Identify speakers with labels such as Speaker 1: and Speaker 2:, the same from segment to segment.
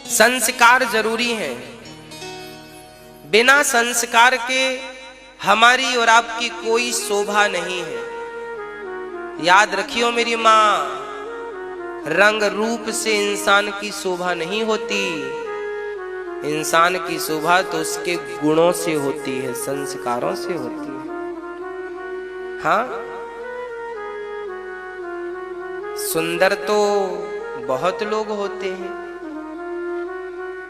Speaker 1: संस्कार जरूरी हैं। बिना संस्कार के हमारी और आपकी कोई शोभा नहीं है। याद रखियो मेरी माँ, रंग रूप से इंसान की शोभा नहीं होती। इंसान की शोभा तो उसके गुणों से होती है, संस्कारों से होती है। हाँ, सुंदर तो बहुत लोग होते हैं,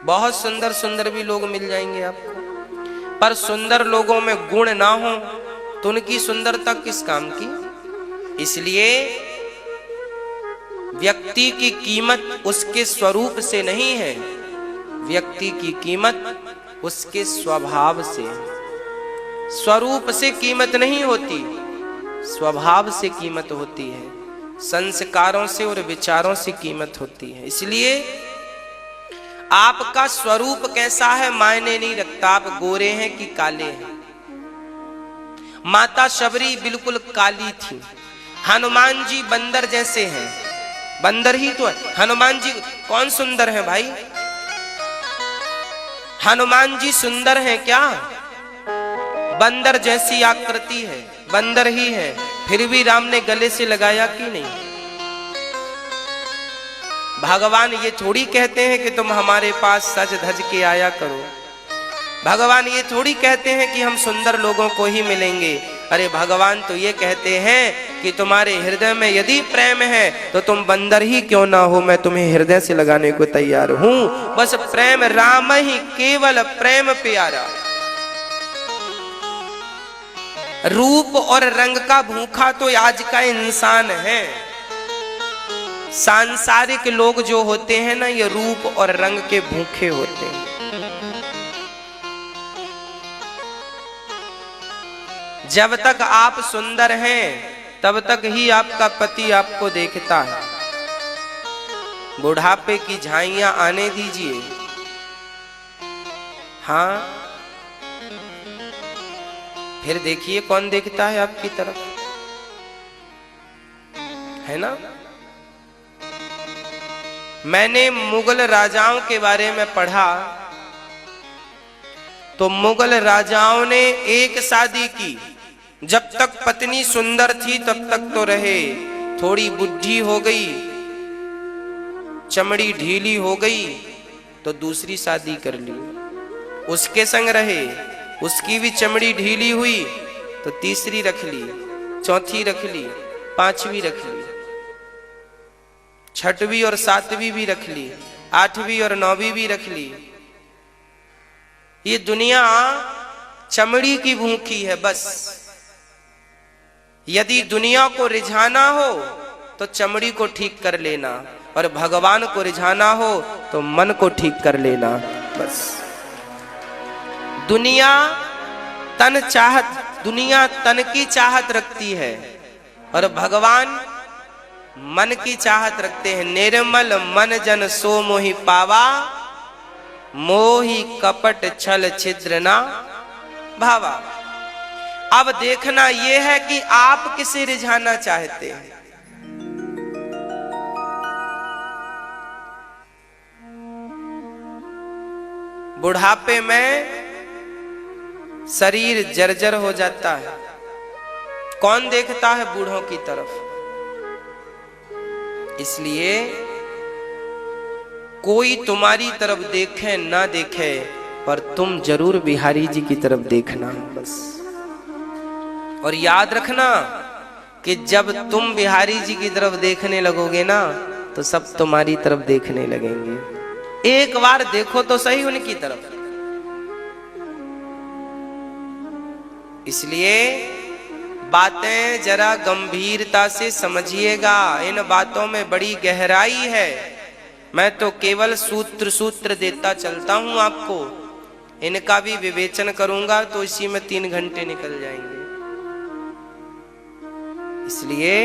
Speaker 1: बहुत सुंदर सुंदर भी लोग मिल जाएंगे आपको, पर सुंदर लोगों में गुण ना हो तो उनकी सुंदरता किस काम की। इसलिए व्यक्ति की कीमत उसके स्वरूप से नहीं है, व्यक्ति की कीमत उसके स्वभाव से है। स्वरूप से कीमत नहीं होती, स्वभाव से कीमत होती है, संस्कारों से और विचारों से कीमत होती है। इसलिए आपका स्वरूप कैसा है मायने नहीं रखता, आप गोरे हैं कि काले हैं। माता शबरी बिल्कुल काली थी, हनुमान जी बंदर जैसे हैं, बंदर ही तो है। हनुमान जी कौन सुंदर है भाई? हनुमान जी सुंदर हैं क्या? बंदर जैसी आकृति है, बंदर ही है, फिर भी राम ने गले से लगाया कि नहीं? भगवान ये थोड़ी कहते हैं कि तुम हमारे पास सज धज के आया करो। भगवान ये थोड़ी कहते हैं कि हम सुंदर लोगों को ही मिलेंगे। अरे भगवान तो ये कहते हैं कि तुम्हारे हृदय में यदि प्रेम है तो तुम बंदर ही क्यों ना हो, मैं तुम्हें हृदय से लगाने को तैयार हूं। बस प्रेम राम ही, केवल प्रेम प्यारा। रूप और रंग का भूखा तो आज का इंसान है। सांसारिक लोग जो होते हैं ना, ये रूप और रंग के भूखे होते हैं। जब तक आप सुंदर हैं तब तक ही आपका पति आपको देखता है। बुढ़ापे की झाइयां आने दीजिए। हाँ, फिर देखिए कौन देखता है आपकी तरफ, है ना। मैंने मुगल राजाओं के बारे में पढ़ा तो मुगल राजाओं ने एक शादी की, जब तक पत्नी सुंदर थी तब तक तो रहे, थोड़ी बुढ़ी हो गई, चमड़ी ढीली हो गई तो दूसरी शादी कर ली, उसके संग रहे, उसकी भी चमड़ी ढीली हुई तो तीसरी रख ली, चौथी रख ली, पांचवी रख ली, छठवीं और सातवीं भी रख ली, आठवीं और नौवीं भी रख ली। ये दुनिया चमड़ी की भूखी है बस। यदि दुनिया को रिझाना हो तो चमड़ी को ठीक कर लेना, और भगवान को रिझाना हो तो मन को ठीक कर लेना बस। दुनिया तन की चाहत रखती है और भगवान मन की चाहत रखते हैं। निर्मल मन जन सो मोहि पावा, मोहि कपट छल छिद्र ना भावा। अब देखना यह है कि आप किसे रिझाना चाहते हैं। बुढ़ापे में शरीर जर्जर हो जाता है, कौन देखता है बूढ़ों की तरफ। इसलिए कोई तुम्हारी तरफ देखे ना देखे, पर तुम जरूर बिहारी जी की तरफ देखना बस। और याद रखना कि जब तुम बिहारी जी की तरफ देखने लगोगे ना तो सब तुम्हारी तरफ देखने लगेंगे। एक बार देखो तो सही उनकी तरफ। इसलिए बातें जरा गंभीरता से समझिएगा, इन बातों में बड़ी गहराई है। मैं तो केवल सूत्र देता चलता हूं आपको, इनका भी विवेचन करूंगा तो इसी में 3 घंटे निकल जाएंगे। इसलिए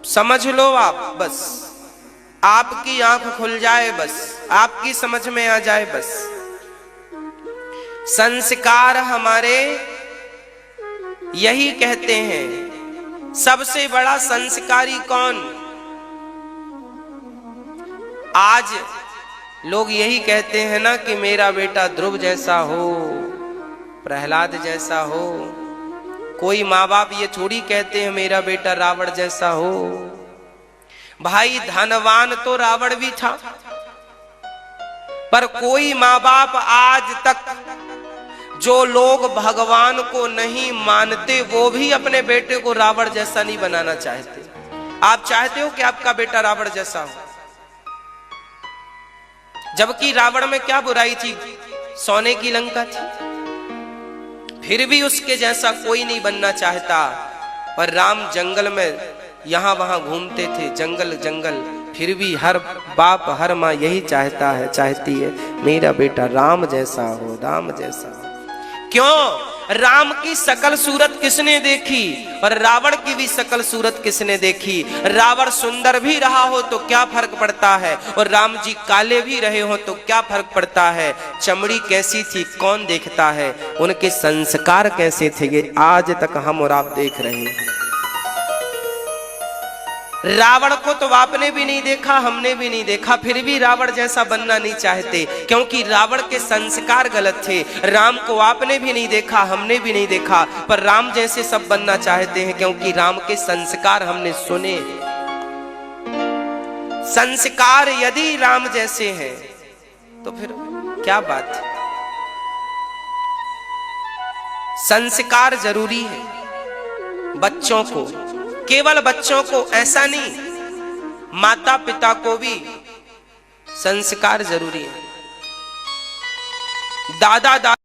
Speaker 1: समझ लो आप, बस आपकी आंख खुल जाए, बस आपकी समझ में आ जाए बस। संस्कार हमारे यही कहते हैं। सबसे बड़ा संस्कारी कौन? आज लोग यही कहते हैं ना कि मेरा बेटा ध्रुव जैसा हो, प्रहलाद जैसा हो। कोई माँ बाप ये थोड़ी कहते हैं मेरा बेटा रावण जैसा हो। भाई धनवान तो रावण भी था, पर कोई माँ बाप आज तक, जो लोग भगवान को नहीं मानते, वो भी अपने बेटे को रावण जैसा नहीं बनाना चाहते। आप चाहते हो कि आपका बेटा रावण जैसा हो? जबकि रावण में क्या बुराई थी? सोने की लंका थी। फिर भी उसके जैसा कोई नहीं बनना चाहता। पर राम जंगल में यहां वहां घूमते थे, जंगल जंगल, फिर भी हर बाप हर माँ यही चाहती है मेरा बेटा राम जैसा हो, राम जैसा हो। क्यों? राम की सकल सूरत किसने देखी और रावण की भी सकल सूरत किसने देखी? रावण सुंदर भी रहा हो तो क्या फर्क पड़ता है, और राम जी काले भी रहे हो तो क्या फर्क पड़ता है? चमड़ी कैसी थी कौन देखता है, उनके संस्कार कैसे थे ये आज तक हम और आप देख रहे हैं। रावण को तो आपने भी नहीं देखा, हमने भी नहीं देखा, फिर भी रावण जैसा बनना नहीं चाहते, क्योंकि रावण के संस्कार गलत थे। राम को आपने भी नहीं देखा, हमने भी नहीं देखा, पर राम जैसे सब बनना चाहते हैं, क्योंकि राम के संस्कार हमने सुने। संस्कार यदि राम जैसे हैं तो फिर क्या बात है? संस्कार जरूरी है बच्चों को, केवल बच्चों को ऐसा नहीं, माता पिता को भी संस्कार जरूरी है। दादा दादा